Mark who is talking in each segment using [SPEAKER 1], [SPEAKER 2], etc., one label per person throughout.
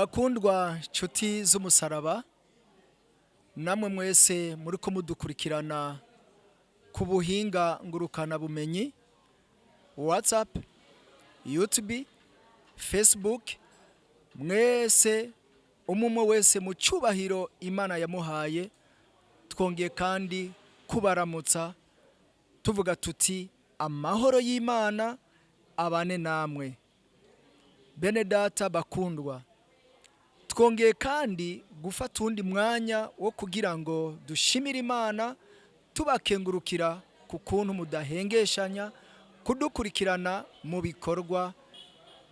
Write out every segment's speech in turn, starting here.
[SPEAKER 1] Bakundwa nshuti z'umusaraba, namwe mwese muri ko mudukurikirana ku buhinga ngurukana bumenyi, WhatsApp, YouTube, Facebook, mwese umumwe wese mu cyubahiro Imana yamuhaye, twongeye kandi kubaramutsa tuvuga tuti amahoro y'Imana abane namwe. Bene data bakundwa, twongeye kandi gufata undi mwanya wo kugira ngo dushimire Imana, tubakengurukira ku kuntu mudahengeshanya kudukurikirana mu bikorwa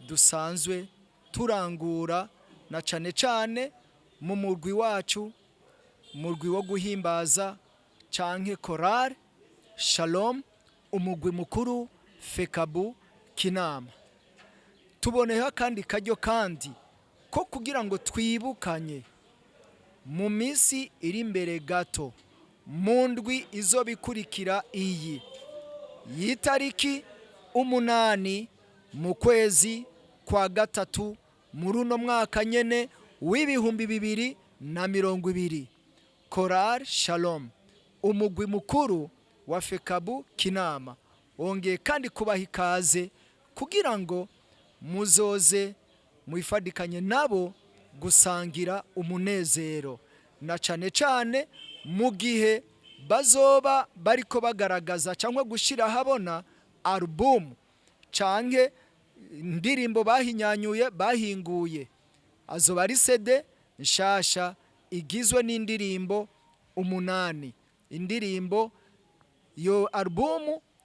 [SPEAKER 1] dusanzwe turangura, na chaine mu murwi wacu, murwi wo guhimbaza canke korari Shalom, umugwi mukuru FECABU KINAMA. Tuboneho kandi karyo kandi ko kugira ngo twibukanye mu minsi iri imbere gato, mu ndwi izobikurikira iyi yitariki 8 mu kwezi kwa gatatu muri uno mwaka nyene w'ibihumbi 2020, korari Shalom, umugwi mukuru wa FECABU KINAMA, wongeye kandi kubaha ikaze kugira ngo muzoze mwifadikanye nabo gusangira umunezero, na chaine mu gihe bazoba bariko bagaragaza cyangwa gushira habona album canke indirimbo bahinyanyuye bahinguye. Azoba ari CD nshasha igizwe n'indirimbo 8. Indirimbo yo album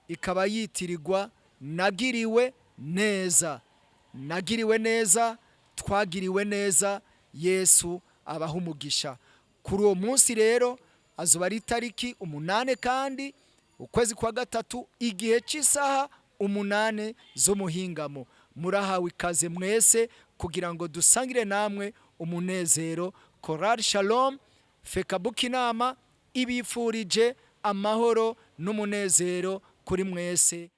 [SPEAKER 1] ikaba yitirirwa nagiriwe neza. Nagiriwe neza, twagiriwe neza, Yesu abaha umugisha. Kuri uwo munsi rero azoba ari tariki 8 kandi ukwezi kwa gatatu, igihe cy'isaha 8 zo muhingamo. Murahawe ikaze mwese kugira ngo dusangire namwe umunezero. Korari Shalom, FECABU KINAMA ibifurije amahoro n'umunezero kuri mwese.